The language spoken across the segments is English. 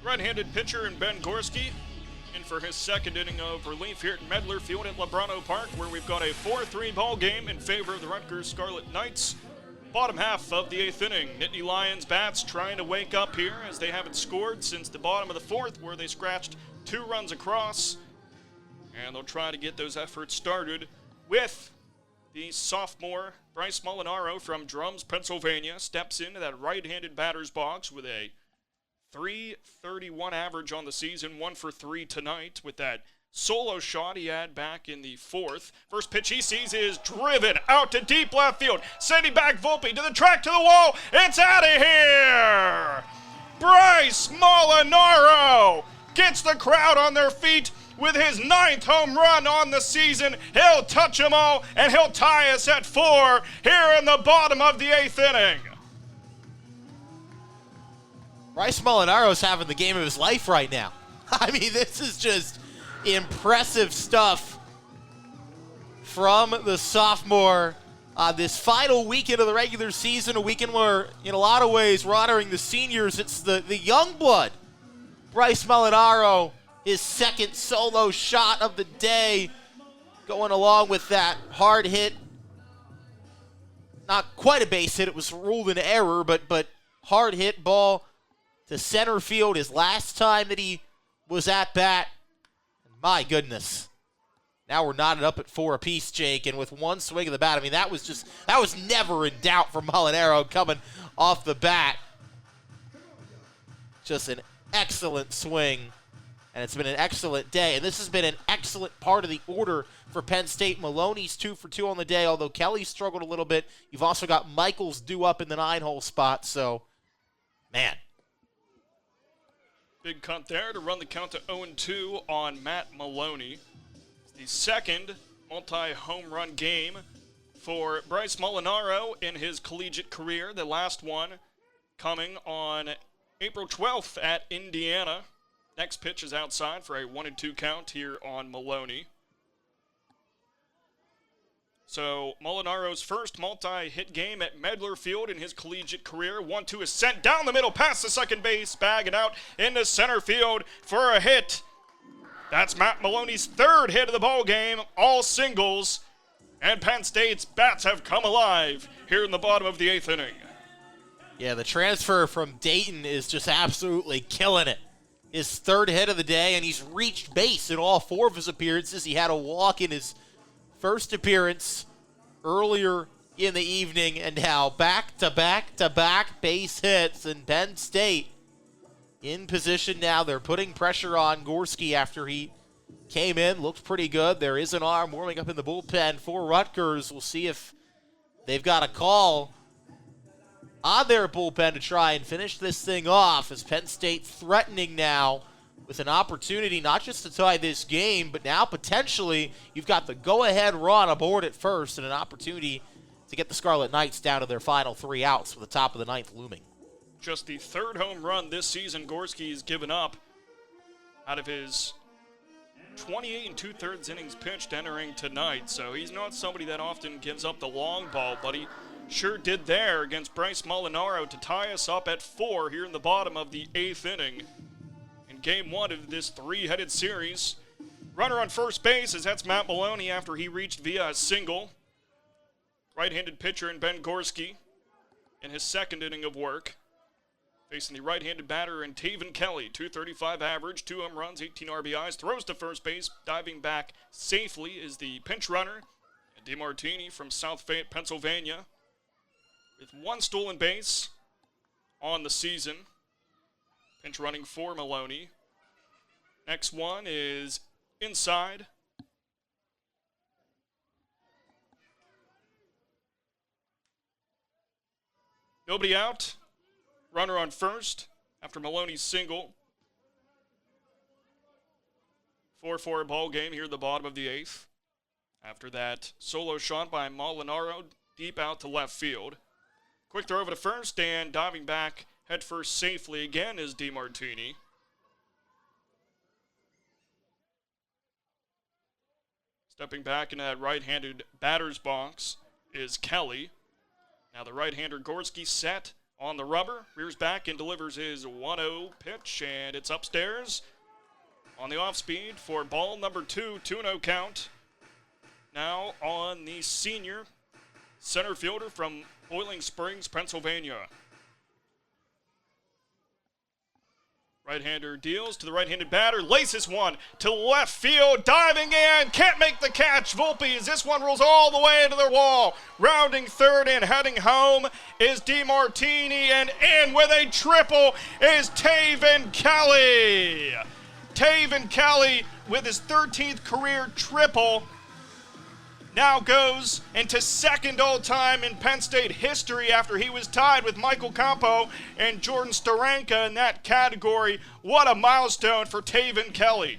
Right-handed pitcher in Ben Gorski in for his second inning of relief here at Medler Field at Lebrano Park, where we've got a 4-3 ball game in favor of the Rutgers Scarlet Knights. Bottom half of the 8th inning, Nittany Lions bats trying to wake up here as they haven't scored since the bottom of the 4th, where they scratched 2 runs across. And they'll try to get those efforts started with the sophomore Bryce Molinaro from Drums, Pennsylvania. Steps into that right-handed batter's box with a .331 average on the season, 1 for 3 tonight with that solo shot he had back in the 4th. First pitch he sees is driven out to deep left field. Sending back Volpe to the track, to the wall. It's out of here! Bryce Molinaro gets the crowd on their feet with his 9th home run on the season. He'll touch them all, and he'll tie us at 4 here in the bottom of the 8th inning. Bryce Molinaro's having the game of his life right now. I mean, this is just impressive stuff from the sophomore. This final weekend of the regular season, a weekend where, in a lot of ways, we're honoring the seniors. It's the young blood. Bryce Molinaro, his second solo shot of the day, going along with that hard hit. Not quite a base hit. It was ruled an error, but hard hit ball to center field, his last time that he was at bat. My goodness. Now we're knotted up at 4 apiece, Jake, and with one swing of the bat, I mean, that was never in doubt for Molinaro coming off the bat. Just an excellent swing, and it's been an excellent day, and this has been an excellent part of the order for Penn State. Maloney's 2 for 2 on the day, although Kelly struggled a little bit. You've also got Michaels due up in the 9-hole spot, so, man. Big cut there to run the count to 0-2 on Matt Maloney. It's the second multi-home run game for Bryce Molinaro in his collegiate career. The last one coming on April 12th at Indiana. Next pitch is outside for a 1-2 count here on Maloney. So Molinaro's first multi-hit game at Medler Field in his collegiate career. 1-2 is sent down the middle past the second base bag and out into center field for a hit. That's Matt Maloney's 3rd hit of the ball game, all singles. And Penn State's bats have come alive here in the bottom of the 8th inning. Yeah, the transfer from Dayton is just absolutely killing it. His 3rd hit of the day, and he's reached base in all 4 of his appearances. He had a walk in his first appearance earlier in the evening, and now back-to-back-to-back base hits, and Penn State in position now. They're putting pressure on Gorski after he came in. Looked pretty good. There is an arm warming up in the bullpen for Rutgers. We'll see if they've got a call on their bullpen to try and finish this thing off, as Penn State threatening now with an opportunity not just to tie this game, but now potentially you've got the go-ahead run aboard at first and an opportunity to get the Scarlet Knights down to their final 3 outs with the top of the 9th looming. Just the 3rd home run this season Gorski's given up out of his 28 2/3 innings pitched entering tonight. So he's not somebody that often gives up the long ball, but he sure did there against Bryce Molinaro to tie us up at 4 here in the bottom of the 8th inning. Game 1 of this 3-headed series. Runner on first base, as that's Matt Maloney after he reached via a single. Right-handed pitcher in Ben Gorski in his 2nd inning of work. Facing the right-handed batter in Taven Kelly, .235 average, 2 home runs, 18 RBIs, throws to first base, diving back safely is the pinch runner, DeMartini from South Fayette, Pennsylvania, with 1 stolen base on the season. Pinch running for Maloney. Next one is inside. Nobody out. Runner on first after Maloney's single. 4-4 ball game here at the bottom of the 8th. After that solo shot by Molinaro deep out to left field. Quick throw over to first, and diving back head first safely again is DeMartini. Stepping back into that right-handed batter's box is Kelly. Now the right-hander Gorski set on the rubber, rears back and delivers his 1-0 pitch, and it's upstairs on the off speed for ball number 2, 2-0 count. Now on the senior center fielder from Boiling Springs, Pennsylvania. Right-hander deals to the right-handed batter, laces one to left field, diving in, can't make the catch. Volpe, as this one rolls all the way into the wall. Rounding third and heading home is DeMartini, and in with a triple is Taven Kelly. Taven Kelly with his 13th career triple now goes into second all-time in Penn State history after he was tied with Michael Campo and Jordan Steranka in that category. What a milestone for Taven Kelly.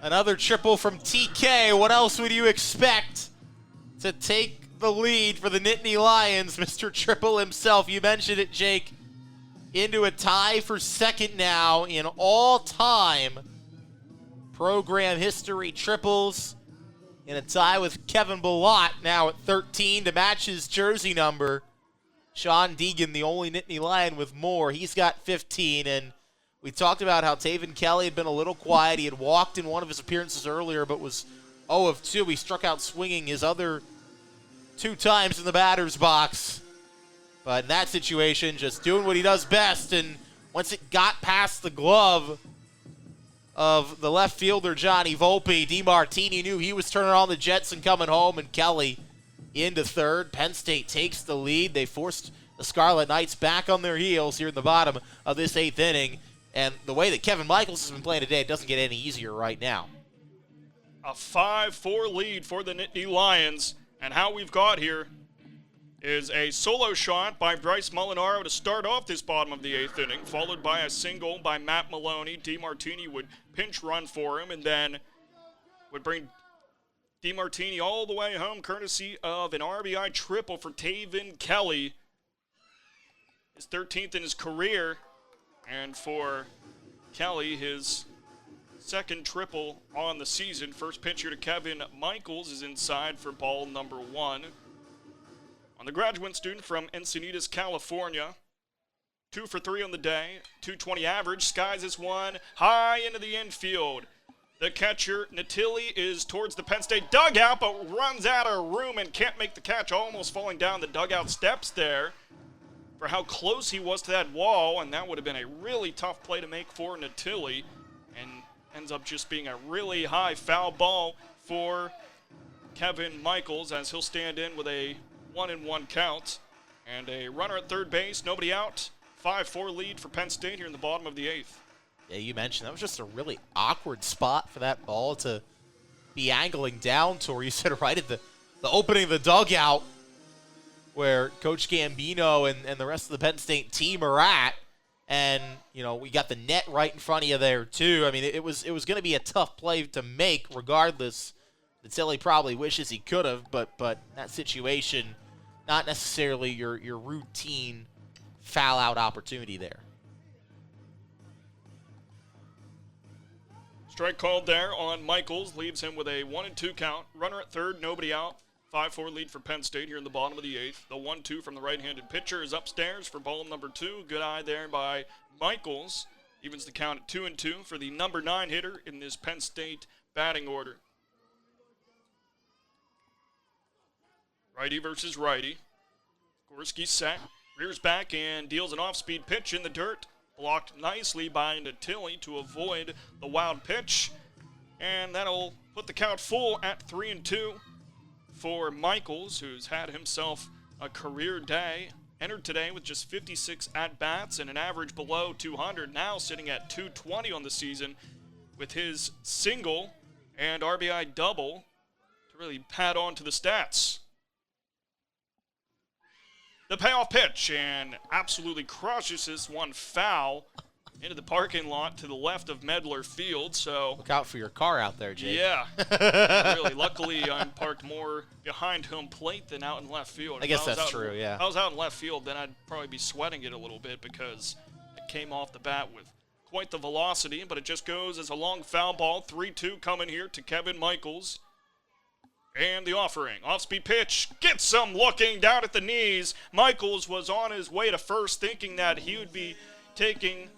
Another triple from TK. What else would you expect to take the lead for the Nittany Lions? Mr. Triple himself, you mentioned it, Jake, into a tie for second now in all-time program history triples. In a tie with Kevin Ballot now at 13 to match his jersey number. Sean Deegan, the only Nittany Lion with more. He's got 15, and we talked about how Taven Kelly had been a little quiet. He had walked in one of his appearances earlier, but was 0 of 2. He struck out swinging his other 2 times in the batter's box. But in that situation, just doing what he does best, and once it got past the glove of the left fielder, Johnny Volpe, DeMartini knew he was turning on the jets and coming home, and Kelly into third. Penn State takes the lead. They forced the Scarlet Knights back on their heels here in the bottom of this 8th inning, and the way that Kevin Michaels has been playing today, it doesn't get any easier right now. A 5-4 lead for the Nittany Lions, and how we've got here is a solo shot by Bryce Molinaro to start off this bottom of the 8th inning, followed by a single by Matt Maloney. DeMartini would pinch run for him and then would bring DeMartini all the way home, courtesy of an RBI triple for Taven Kelly. His 13th in his career, and for Kelly, his second triple on the season. First pitch here to Kevin Michaels is inside for ball number 1. On the graduate student from Encinitas, California, 2 for 3 on the day, 220 average, skies this one high into the infield. The catcher, Natili, is towards the Penn State dugout, but runs out of room and can't make the catch, almost falling down the dugout steps there for how close he was to that wall, and that would have been a really tough play to make for Natili, and ends up just being a really high foul ball for Kevin Michaels, as he'll stand in with a 1-1 count, and a runner at third base, nobody out. 5-4 lead for Penn State here in the bottom of the 8th. Yeah, you mentioned that was just a really awkward spot for that ball to be angling down to, where you said right at the opening of the dugout where Coach Gambino and the rest of the Penn State team are at. And, you know, we got the net right in front of you there, too. I mean, it was going to be a tough play to make regardless. Natili probably wishes he could have, but that situation, not necessarily your routine foul-out opportunity there. Strike called there on Michaels, leaves him with a 1-2 count. Runner at third, nobody out. 5-4 lead for Penn State here in the bottom of the 8th. The 1-2 from the right-handed pitcher is upstairs for ball number 2. Good eye there by Michaels. Evens the count at 2-2 for the number 9 hitter in this Penn State batting order. Righty versus righty. Gorski set, rears back and deals an off-speed pitch in the dirt. Blocked nicely by Natili to avoid the wild pitch. And that'll put the count full at 3-2 for Michaels, who's had himself a career day. Entered today with just 56 at-bats and an average below 200. Now sitting at 220 on the season with his single and RBI double to really pad on to the stats. The payoff pitch, and absolutely crushes this one foul into the parking lot to the left of Medler Field. So look out for your car out there, Jake. Yeah, really. Luckily, I'm parked more behind home plate than out in left field. I guess that's true, yeah. If I was out in left field, then I'd probably be sweating it a little bit because it came off the bat with quite the velocity, but it just goes as a long foul ball. 3-2 coming here to Kevin Michaels. And the offering. Off-speed pitch. Gets some looking down at the knees. Michaels was on his way to first thinking that he would be taking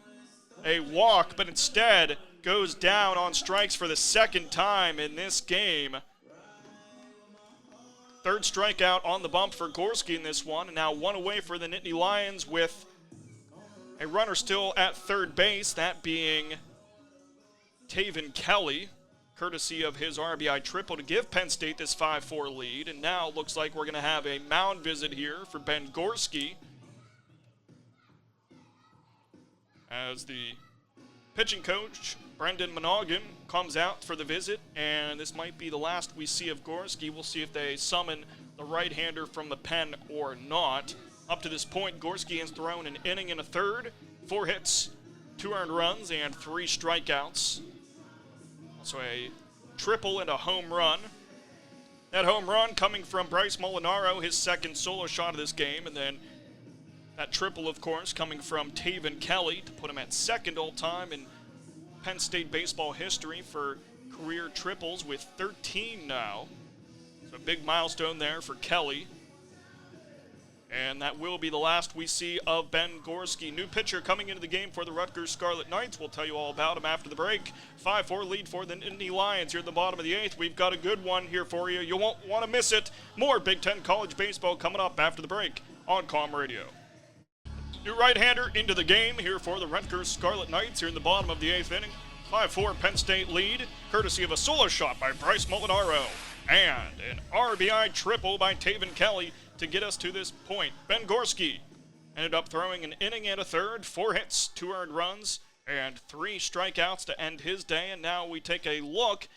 a walk, but instead goes down on strikes for the second time in this game. Third strikeout on the bump for Gorski in this one, and now one away for the Nittany Lions with a runner still at third base, that being Taven Kelly, courtesy of his RBI triple to give Penn State this 5-4 lead. And now it looks like we're going to have a mound visit here for Ben Gorski, as the pitching coach, Brendan Monaghan, comes out for the visit, and this might be the last we see of Gorski. We'll see if they summon the right-hander from the pen or not. Up to this point, Gorski has thrown an inning and a third, 4 hits, 2 earned runs, and 3 strikeouts. Also a triple and a home run. That home run coming from Bryce Molinaro, his second solo shot of this game, and then that triple, of course, coming from Taven Kelly to put him at second all-time in Penn State baseball history for career triples with 13 now. So a big milestone there for Kelly. And that will be the last we see of Ben Gorski. New pitcher coming into the game for the Rutgers Scarlet Knights. We'll tell you all about him after the break. 5-4 lead for the Nittany Lions here at the bottom of the 8th. We've got a good one here for you. You won't want to miss it. More Big Ten college baseball coming up after the break on Com Radio. New right-hander into the game here for the Rutgers Scarlet Knights here in the bottom of the 8th inning. 5-4 Penn State lead, courtesy of a solo shot by Bryce Molinaro and an RBI triple by Taven Kelly to get us to this point. Ben Gorski ended up throwing an inning and a third, 4 hits, 2 earned runs, and 3 strikeouts to end his day. And now we take a look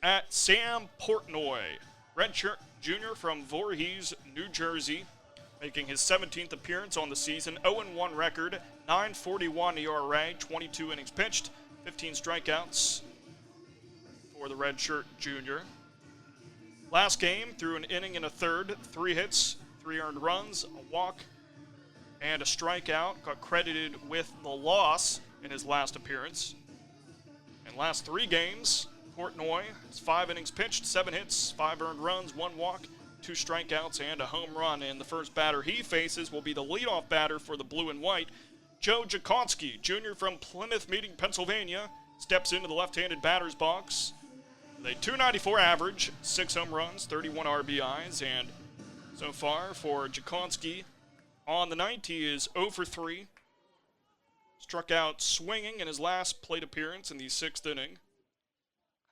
at Sam Portnoy, redshirt junior from Voorhees, New Jersey, making his 17th appearance on the season. 0-1 record, 9.41 ERA, 22 innings pitched, 15 strikeouts for the redshirt junior. Last game, threw an inning and a third, 3 hits, 3 earned runs, a walk, and a strikeout. Got credited with the loss in his last appearance. And last 3 games, Portnoy has 5 innings pitched, 7 hits, 5 earned runs, 1 walk, 2 strikeouts, and a home run. And the first batter he faces will be the leadoff batter for the blue and white, Joe Jakonski, junior from Plymouth Meeting, Pennsylvania, steps into the left-handed batter's box. With a .294 average, 6 home runs, 31 RBIs, and so far for Jakonski on the night, he is 0 for 3. Struck out swinging in his last plate appearance in the 6th inning.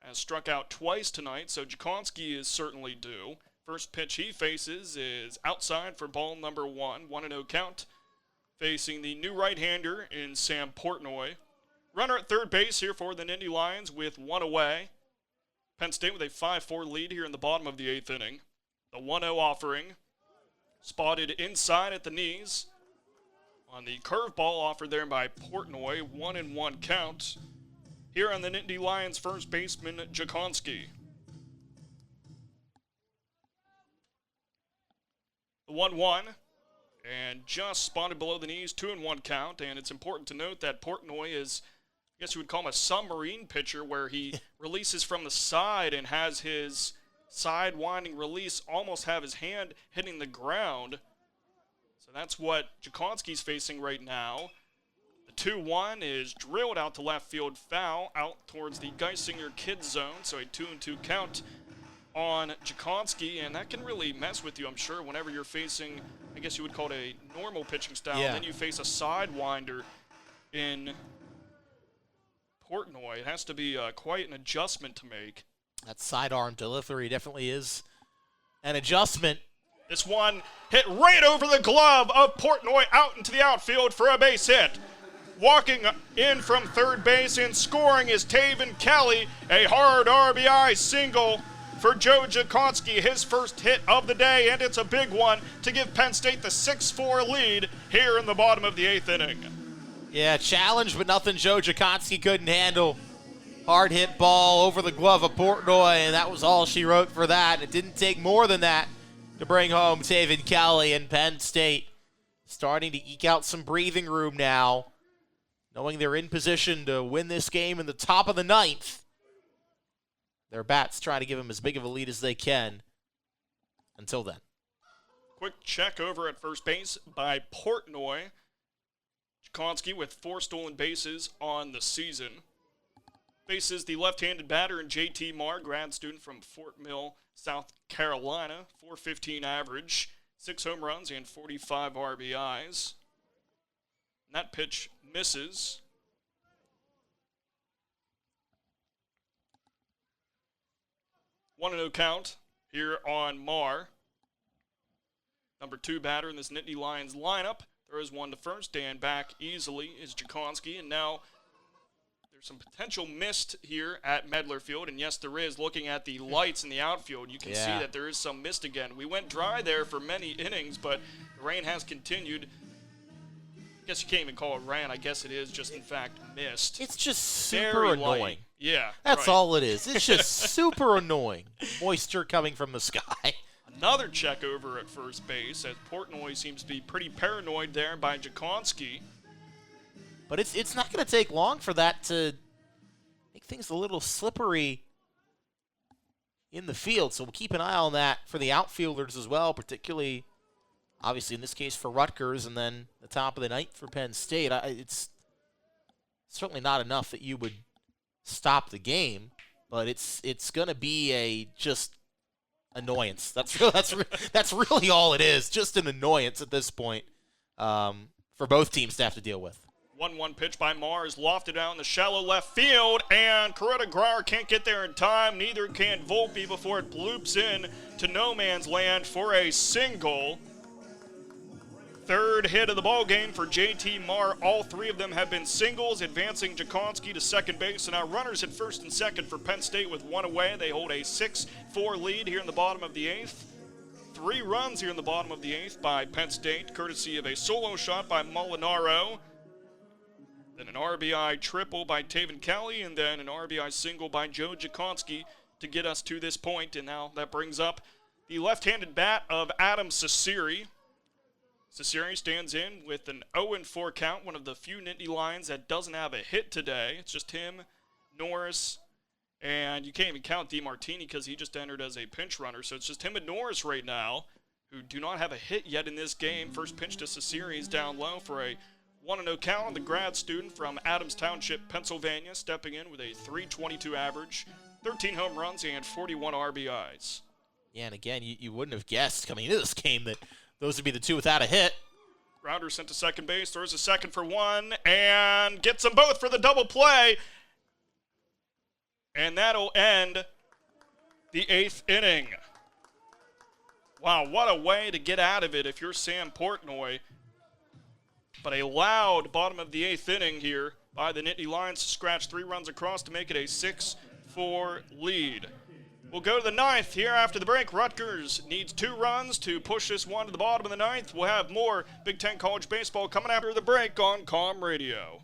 Has struck out twice tonight, so Jakonski is certainly due. First pitch he faces is outside for ball number 1, 1-0 count, facing the new right-hander in Sam Portnoy. Runner at third base here for the Nittany Lions with 1 away. Penn State with a 5-4 lead here in the bottom of the 8th inning. The 1-0 offering, spotted inside at the knees. On the curveball offered there by Portnoy, 1-1 count. Here on the Nittany Lions first baseman, Jakonski. The 1-1. And just spotted below the knees, 2-1 count. And it's important to note that Portnoy is, I guess you would call him a submarine pitcher, where he releases from the side and has his side winding release almost have his hand hitting the ground. So that's what Jakonski's facing right now. The 2-1 is drilled out to left field, foul out towards the Geisinger kids zone. So a 2-2 count on Jakonski, and that can really mess with you, I'm sure, whenever you're facing, I guess you would call it a normal pitching style. Yeah. Then you face a sidewinder in Portnoy. It has to be quite an adjustment to make. That sidearm delivery definitely is an adjustment. This one hit right over the glove of Portnoy out into the outfield for a base hit. Walking in from third base and scoring is Taven Kelly, a hard RBI single for Joe Jakonski, his first hit of the day, and it's a big one to give Penn State the 6-4 lead here in the bottom of the 8th inning. Yeah, challenge, but nothing Joe Jakonski couldn't handle. Hard hit ball over the glove of Portnoy, and that was all she wrote for that. It didn't take more than that to bring home Taven Kelly, and Penn State starting to eke out some breathing room now, knowing they're in position to win this game in the top of the 9th. their bats trying to give them as big of a lead as they can until then. Quick check over at first base by Portnoy. Jakonski with 4 stolen bases on the season. Faces the left-handed batter in J.T. Marr, grad student from Fort Mill, South Carolina. .415 average, 6 home runs, and 45 RBIs. And that pitch misses. 1-0 count here on Marr. Number 2 batter in this Nittany Lions lineup. Throws one to first, and back easily is Jakonski. And now there's some potential mist here at Medler Field. And yes, there is. Looking at the lights in the outfield, you can see that there is some mist again. We went dry there for many innings, but the rain has continued. I guess you can't even call it rain. I guess it is just, in fact, mist. It's just super annoying. Light. Yeah, that's all it is. It's just super annoying. Moisture coming from the sky. Another check over at first base, as Portnoy seems to be pretty paranoid there by Jakonski. But it's not going to take long for that to make things a little slippery in the field. So we'll keep an eye on that for the outfielders as well, particularly, obviously, in this case for Rutgers, and then the top of the ninth for Penn State. It's certainly not enough that you would stop the game, but it's going to be a just annoyance. That's really all it is, just an annoyance at this point for both teams to have to deal with. 1-1 pitch by Marr is lofted out in the shallow left field, and Coretta Grauer can't get there in time. Neither can Volpe before it bloops in to no man's land for a single. Third hit of the ball game for J.T. Marr. All 3 of them have been singles, advancing Jakonski to second base. So now runners at first and second for Penn State with 1 away. They hold a 6-4 lead here in the bottom of the 8th. 3 runs here in the bottom of the 8th by Penn State, courtesy of a solo shot by Molinaro. Then an RBI triple by Taven Kelly, and then an RBI single by Joe Jakonski to get us to this point. And now that brings up the left-handed bat of Adam Cesari. Cesari stands in with an 0-4 count, one of the few Nittany Lions that doesn't have a hit today. It's just him, Norris, and you can't even count DeMartini because he just entered as a pinch runner. So it's just him and Norris right now, who do not have a hit yet in this game. First pitch to Cesari is down low for a 1-0 count on the grad student from Adams Township, Pennsylvania, stepping in with a .322 average, 13 home runs, and 41 RBIs. Yeah, and again, you wouldn't have guessed coming into this game that those would be the 2 without a hit. Grounder sent to second base, throws a second for 1, and gets them both for the double play. And that'll end the 8th inning. Wow, what a way to get out of it if you're Sam Portnoy. But a loud bottom of the 8th inning here by the Nittany Lions to scratch 3 runs across to make it a 6-4 lead. We'll go to the 9th here after the break. Rutgers needs 2 runs to push this one to the bottom of the 9th. We'll have more Big Ten College Baseball coming after the break on Comm Radio.